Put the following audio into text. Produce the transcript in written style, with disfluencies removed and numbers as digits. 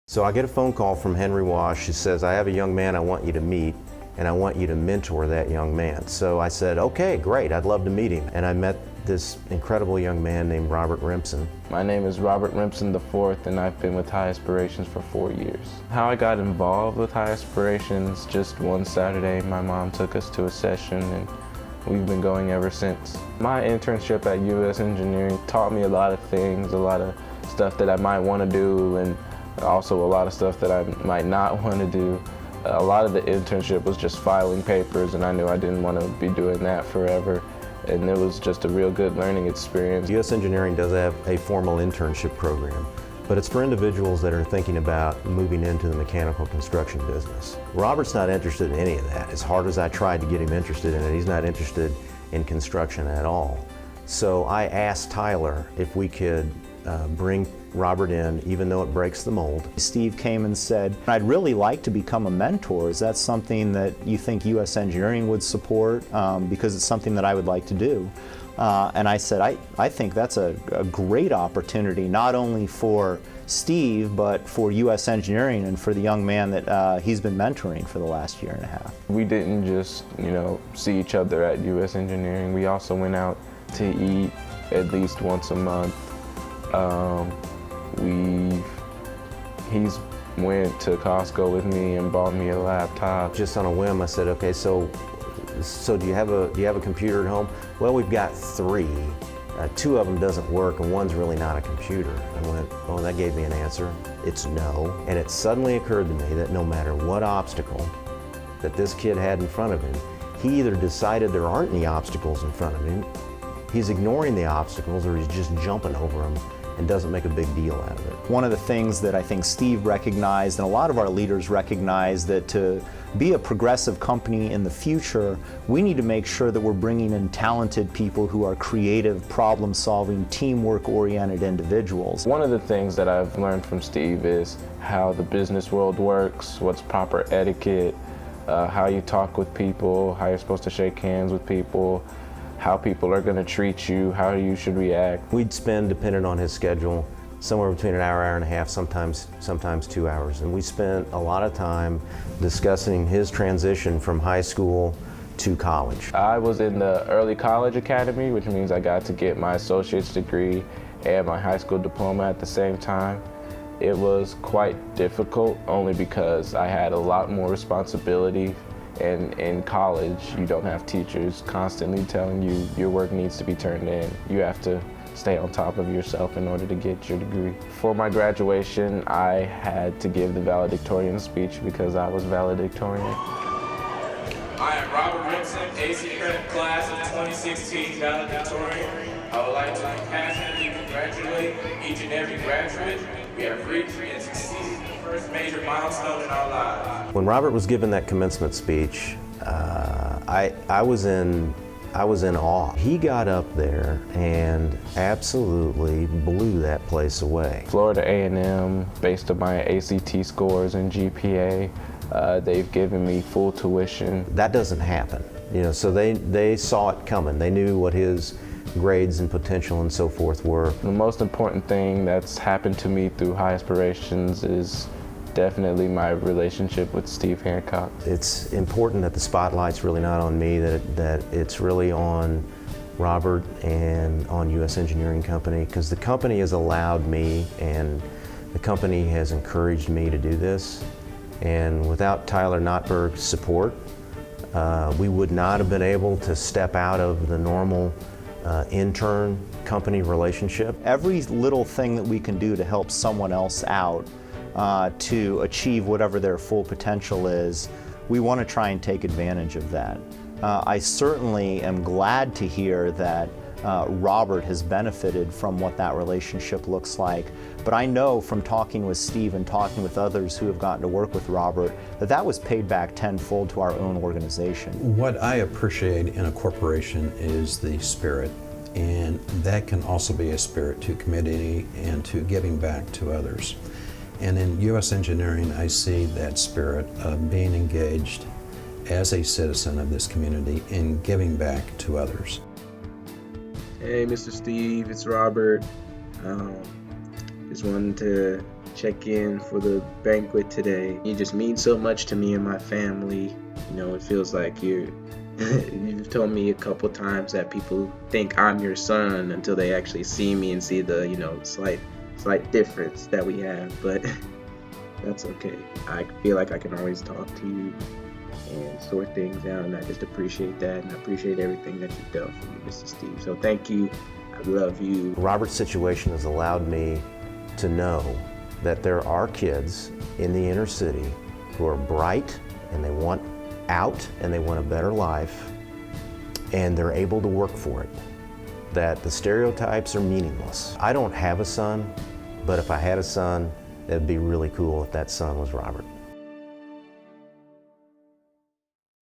So I get a phone call from Henry Wash. She says, I have a young man I want you to meet, and I want you to mentor that young man. So I said, okay, great, I'd love to meet him. And I met this incredible young man named Robert Rimpson. My name is Robert Rimpson IV, and I've been with High Aspirations for 4 years. How I got involved with High Aspirations, just one Saturday, my mom took us to a session, and we've been going ever since. My internship at US Engineering taught me a lot of things, a lot of stuff that I might want to do, and also a lot of stuff that I might not want to do. A lot of the internship was just filing papers, and I knew I didn't want to be doing that forever. And it was just a real good learning experience. US Engineering does have a formal internship program, but it's for individuals that are thinking about moving into the mechanical construction business. Robert's not interested in any of that. As hard as I tried to get him interested in it, he's not interested in construction at all. So I asked Tyler if we could bring Robert in, even though it breaks the mold. Steve came and said, I'd really like to become a mentor. Is that something that you think US Engineering would support? Because it's something that I would like to do. And I said, I think that's a great opportunity, not only for Steve, but for US Engineering and for the young man that he's been mentoring for the last year and a half. We didn't just, see each other at US Engineering. We also went out to eat at least once a month. He's went to Costco with me and bought me a laptop. Just on a whim, I said, okay, so do you have a computer at home? Well, we've got 3. 2 of them doesn't work, and one's really not a computer. I went, oh, that gave me an answer. It's no. And it suddenly occurred to me that no matter what obstacle that this kid had in front of him, he either decided there aren't any obstacles in front of him, he's ignoring the obstacles, or he's just jumping over them and doesn't make a big deal out of it. One of the things that I think Steve recognized, and a lot of our leaders recognize, that to be a progressive company in the future, we need to make sure that we're bringing in talented people who are creative, problem-solving, teamwork-oriented individuals. One of the things that I've learned from Steve is how the business world works, what's proper etiquette, how you talk with people, how you're supposed to shake hands with people, how people are going to treat you, how you should react. We'd spend, depending on his schedule, somewhere between an hour, hour and a half, sometimes 2 hours. And we spent a lot of time discussing his transition from high school to college. I was in the early college academy, which means I got to get my associate's degree and my high school diploma at the same time. It was quite difficult, only because I had a lot more responsibility. And in college, you don't have teachers constantly telling you your work needs to be turned in. You have to stay on top of yourself in order to get your degree. For my graduation, I had to give the valedictorian speech because I was valedictorian. I am Robert Rimpson, AC Credit Class of 2016 valedictorian. I would like to passionately congratulate each and every graduate. We have reached and succeeded the first major milestone in our lives. When Robert was given that commencement speech, I was in awe. He got up there and absolutely blew that place away. Florida A&M, based on my ACT scores and GPA, they've given me full tuition. That doesn't happen, so they saw it coming. They knew what his grades and potential and so forth were. The most important thing that's happened to me through High Aspirations is definitely my relationship with Steve Hancock. It's important that the spotlight's really not on me, that it's really on Robert and on US Engineering Company, because the company has allowed me and the company has encouraged me to do this. And without Tyler Notberg's support, we would not have been able to step out of the normal intern-company relationship. Every little thing that we can do to help someone else out to achieve whatever their full potential is, we want to try and take advantage of that. I certainly am glad to hear that Robert has benefited from what that relationship looks like. But I know from talking with Steve and talking with others who have gotten to work with Robert that was paid back tenfold to our own organization. What I appreciate in a corporation is the spirit, and that can also be a spirit to community and to giving back to others. And in US Engineering, I see that spirit of being engaged as a citizen of this community in giving back to others. Hey, Mr. Steve, it's Robert. Just wanted to check in for the banquet today. You just mean so much to me and my family. You know, it feels like you've told me a couple times that people think I'm your son until they actually see me and see the, slight difference that we have, but that's okay. I feel like I can always talk to you and sort things out, and I just appreciate that, and I appreciate everything that you've done for me, Mr. Steve. So thank you. I love you. Robert's situation has allowed me to know that there are kids in the inner city who are bright and they want out and they want a better life, and they're able to work for it. That the stereotypes are meaningless. I don't have a son, but if I had a son, it'd be really cool if that son was Robert.